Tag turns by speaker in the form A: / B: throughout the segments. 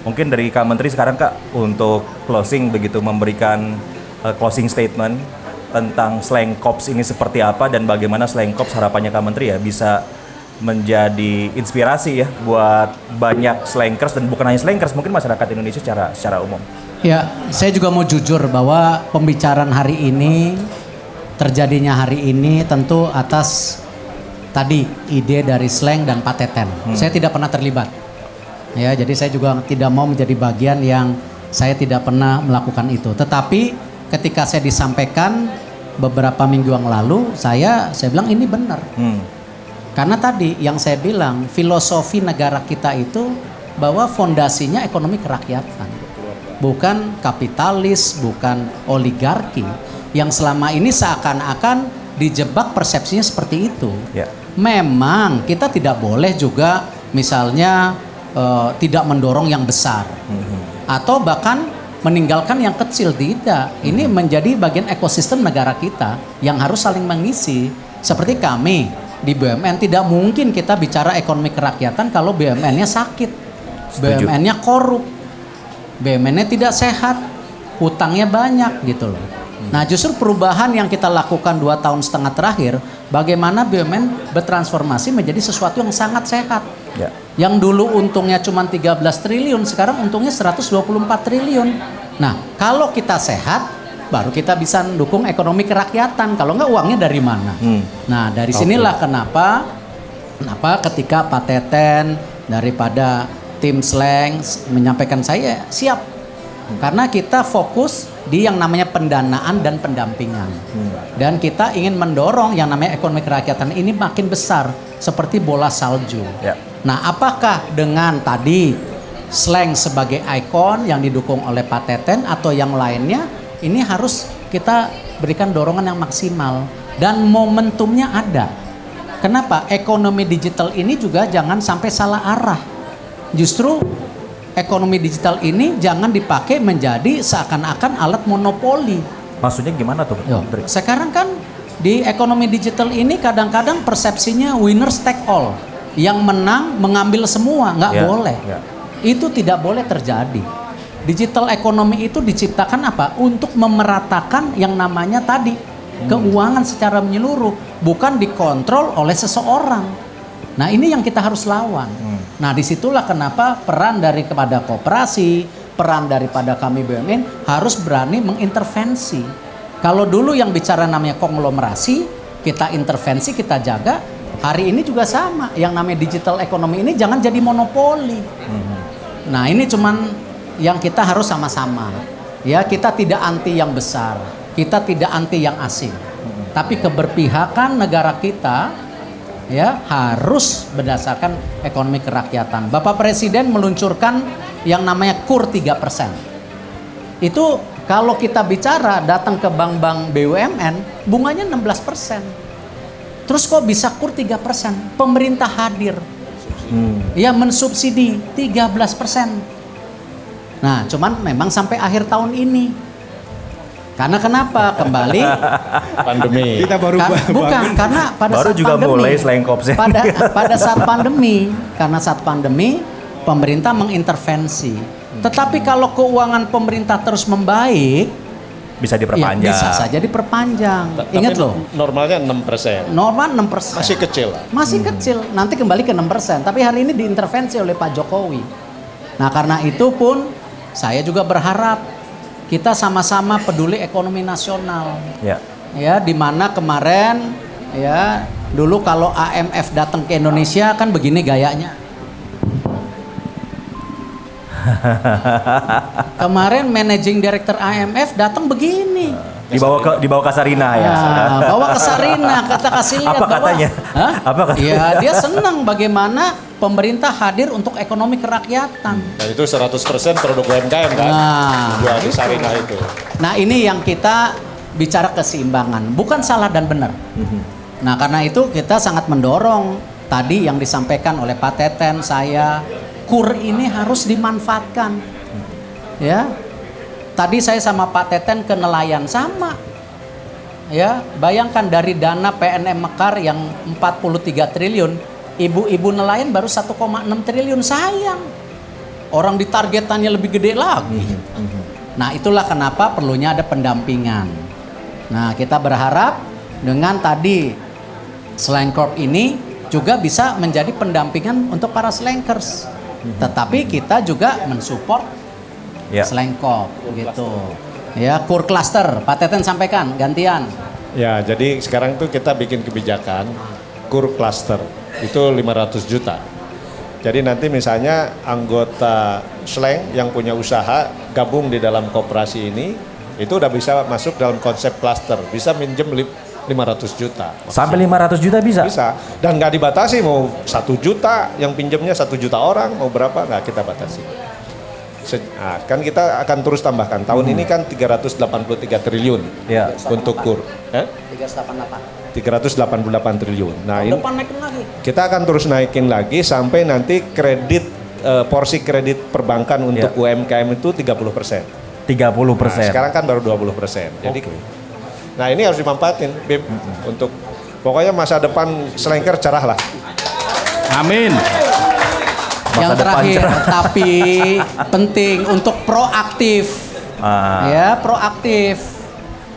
A: Mungkin dari Kak Menteri sekarang Kak untuk closing begitu memberikan closing statement tentang Slang Corps ini seperti apa dan bagaimana Slang Corps harapannya Kak Menteri ya bisa menjadi inspirasi ya buat banyak slankers dan bukan hanya slankers, mungkin masyarakat Indonesia secara umum.
B: Ya, saya juga mau jujur bahwa pembicaraan hari ini, terjadinya hari ini tentu atas tadi ide dari Slang dan Pak Teten. Saya tidak pernah terlibat. Ya, jadi saya juga tidak mau menjadi bagian yang saya tidak pernah melakukan itu. Tetapi ketika saya disampaikan beberapa minggu yang lalu, saya bilang ini benar. Karena tadi yang saya bilang filosofi negara kita itu bahwa fondasinya ekonomi kerakyatan, bukan kapitalis, bukan oligarki yang selama ini seakan-akan dijebak persepsinya seperti itu. Memang kita tidak boleh juga misalnya tidak mendorong yang besar atau bahkan meninggalkan yang kecil, tidak. Ini menjadi bagian ekosistem negara kita yang harus saling mengisi. Seperti kami di BUMN tidak mungkin kita bicara ekonomi kerakyatan kalau BUMN-nya sakit, BUMN-nya korup, BUMN-nya tidak sehat, hutangnya banyak gitu loh. Nah justru perubahan yang kita lakukan 2,5 tahun terakhir, bagaimana BUMN bertransformasi menjadi sesuatu yang sangat sehat. Yang dulu untungnya cuma 13 triliun, sekarang untungnya 124 triliun. Nah kalau kita sehat, baru kita bisa mendukung ekonomi kerakyatan. Kalau enggak uangnya dari mana? Nah dari sinilah kenapa ketika Pak Teten daripada tim Slang menyampaikan saya siap. Karena kita fokus di yang namanya pendanaan dan pendampingan. Dan kita ingin mendorong yang namanya ekonomi kerakyatan ini makin besar seperti bola salju. Nah apakah dengan tadi Slang sebagai ikon yang didukung oleh Pak Teten atau yang lainnya, ini harus kita berikan dorongan yang maksimal dan momentumnya ada. Kenapa? Ekonomi digital ini juga jangan sampai salah arah. Justru ekonomi digital ini jangan dipakai menjadi seakan-akan alat monopoli.
A: Maksudnya gimana tuh?
B: Sekarang kan di ekonomi digital ini kadang-kadang persepsinya winners take all. Yang menang mengambil semua, nggak boleh. Itu tidak boleh terjadi. Digital ekonomi itu diciptakan apa? Untuk memeratakan yang namanya tadi keuangan secara menyeluruh, bukan dikontrol oleh seseorang. Nah ini yang kita harus lawan. Nah disitulah kenapa peran daripada koperasi, peran daripada kami BUMN harus berani mengintervensi. Kalau dulu yang bicara namanya konglomerasi, kita intervensi, kita jaga. Hari ini juga sama, yang namanya digital ekonomi ini jangan jadi monopoli. Nah ini cuman yang kita harus sama-sama. Ya kita tidak anti yang besar, kita tidak anti yang asing. Tapi keberpihakan negara kita ya harus berdasarkan ekonomi kerakyatan. Bapak Presiden meluncurkan yang namanya KUR 3%. Itu kalau kita bicara datang ke bank-bank BUMN, bunganya 16%. Terus kok bisa KUR 3%? Pemerintah hadir. Ya mensubsidi 13%. Nah, cuman memang sampai akhir tahun ini. Karena kenapa? Kembali
C: pandemi.
D: Kita baru
B: bukan karena pada
A: baru
B: saat
A: juga
B: pandemi.
A: mulai Slang Corps.
B: Pada saat pandemi, karena saat pandemi pemerintah mengintervensi. Tetapi kalau keuangan pemerintah terus membaik,
A: bisa diperpanjang.
B: Ya, bisa saja diperpanjang. Ingat loh.
C: Normalnya 6%.
B: Normal 6%.
C: Masih kecil.
B: Masih kecil. Nanti kembali ke 6%. Tapi hari ini diintervensi oleh Pak Jokowi. Nah karena itu pun saya juga berharap kita sama-sama peduli ekonomi nasional. Ya, di mana kemarin ya dulu kalau IMF datang ke Indonesia kan begini gayanya. Kemarin managing director IMF datang begini.
A: Dibawa ke Sarina ya.
B: Bawa ke Sarina, kita kasih lihat
A: apa katanya?
B: Apa katanya? Ya, dia senang bagaimana pemerintah hadir untuk ekonomi kerakyatan.
C: Dan itu 100% produk UMKM kan? Jual di Sarina itu.
B: Nah, ini yang kita bicara keseimbangan, bukan salah dan benar. Nah, karena itu kita sangat mendorong tadi yang disampaikan oleh Pak Teten, saya KUR ini harus dimanfaatkan. Ya. Tadi saya sama Pak Teten ke nelayan sama. Ya, bayangkan dari dana PNM Mekar yang 43 triliun, ibu-ibu nelayan baru 1,6 triliun, sayang. orang ditargetannya lebih gede lagi. Nah, itulah kenapa perlunya ada pendampingan. Nah, kita berharap dengan tadi Slankcorp ini juga bisa menjadi pendampingan untuk para slankers. Tetapi kita juga mensupport Slankcorp gitu. Ya, core cluster, Pak Teten sampaikan gantian.
C: Ya, jadi sekarang tuh kita bikin kebijakan core cluster itu 500 juta. Jadi nanti misalnya anggota Slank yang punya usaha gabung di dalam koperasi ini, itu udah bisa masuk dalam konsep cluster, bisa minjem 500 juta.
A: Sampai 500 juta bisa?
C: Bisa, dan nggak dibatasi mau 1 juta, yang pinjemnya 1 juta orang, mau berapa nggak kita batasi. Nah, kan kita akan terus tambahkan, tahun ini kan 383 triliun untuk KUR. 388 triliun. Nah, ini kita akan terus naikin lagi sampai nanti kredit porsi kredit perbankan untuk UMKM itu 30%.
A: 30%.
C: Nah, sekarang kan baru 20%. Jadi, nah ini harus dimanfaatin, Bib, untuk pokoknya masa depan Slanker cerah lah.
D: Amin.
B: Yang terakhir, tapi penting untuk proaktif, ya proaktif.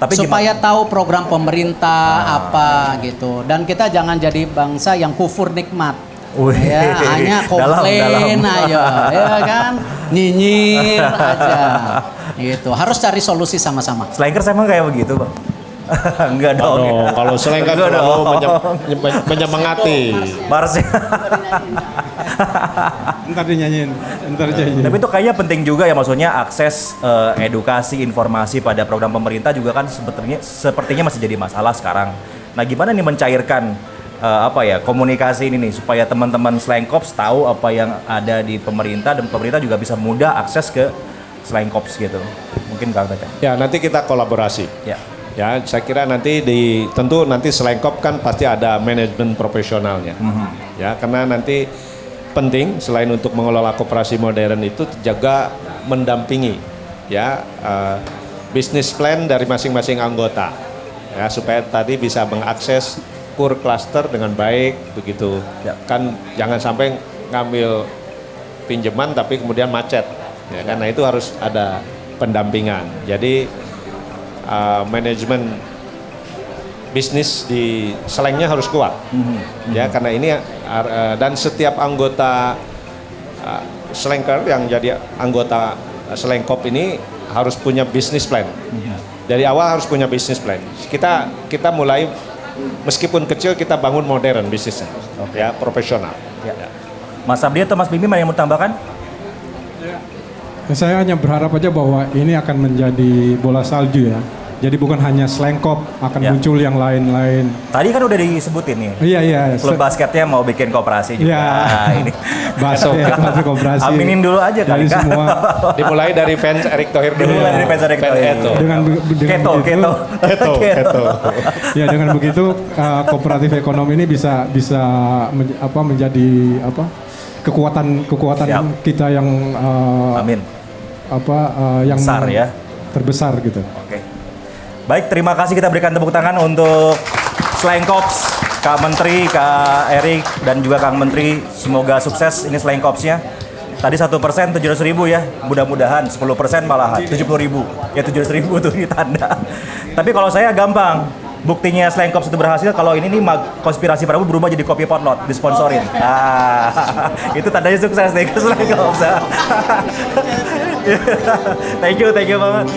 B: Tapi supaya tahu program pemerintah apa gitu, dan kita jangan jadi bangsa yang kufur nikmat. Ya, hanya komplain aja, ya kan, nyinyir aja, gitu. Harus cari solusi sama-sama.
A: Slankers emang kayak begitu, Bang? Enggak dong.
C: Kalau Slank kan selalu menyemangati.
A: Marsnya.
D: Ntar dinyanyiin, ntar dinyanyiin.
A: Tapi itu kayaknya penting juga ya, maksudnya akses edukasi, informasi pada program pemerintah juga kan sepertinya masih jadi masalah sekarang. Nah, gimana nih mencairkan komunikasi ini nih supaya teman-teman Slankcorps tahu apa yang ada di pemerintah dan pemerintah juga bisa mudah akses ke Slankcorps gitu. Mungkin Kang Teten.
C: Ya, nanti kita kolaborasi. Ya, saya kira tentu nanti Slankcorp kan pasti ada manajemen profesionalnya. Ya, karena nanti penting selain untuk mengelola koperasi modern itu juga mendampingi ya bisnis plan dari masing-masing anggota. Ya, supaya tadi bisa mengakses core cluster dengan baik begitu. Kan jangan sampai ngambil pinjaman tapi kemudian macet. Ya, karena itu harus ada pendampingan. Jadi manajemen bisnis di Slanknya harus kuat, ya karena ini dan setiap anggota Slanker yang jadi anggota Slankcorp ini harus punya bisnis plan. Dari awal harus punya bisnis plan. Kita mulai meskipun kecil kita bangun modern bisnisnya, ya profesional.
A: Mas Abdi atau Mas Bimi yang mau tambahkan?
D: Saya hanya berharap aja bahwa ini akan menjadi bola salju ya. Jadi bukan hanya Slankcorp, akan muncul yang lain-lain.
A: Tadi kan udah disebutin nih.
D: Iya.
A: Klub basketnya mau bikin koperasi juga. Nah, ini.
D: Basket koperasi.
A: Aminin dulu aja kali kan.
D: Semua.
C: Dimulai dari fans Erick Thohir dulu.
A: Dimulai dari fans Erick Thohir.
C: Keto.
D: Ya, dengan begitu kooperatif ekonomi ini bisa menjadi kekuatan kita yang
A: amin.
D: Yang
A: besar ya.
D: Terbesar gitu.
A: Oke. Baik, terima kasih, kita berikan tepuk tangan untuk Slankcorps, Kak Menteri, Kak Erik, dan juga Kang Menteri. Semoga sukses ini Slankcorps-nya. Tadi 1% 700.000 ya, mudah-mudahan 10% malahan 70.000. Ya 700.000 tuh ditanda. Tapi kalau saya gampang, buktinya Slankcorps itu berhasil kalau ini nih konspirasi Prabu berubah jadi kopi potlot, disponsorin. Itu tandanya sukses nih ke Slankcorps. Thank you banget.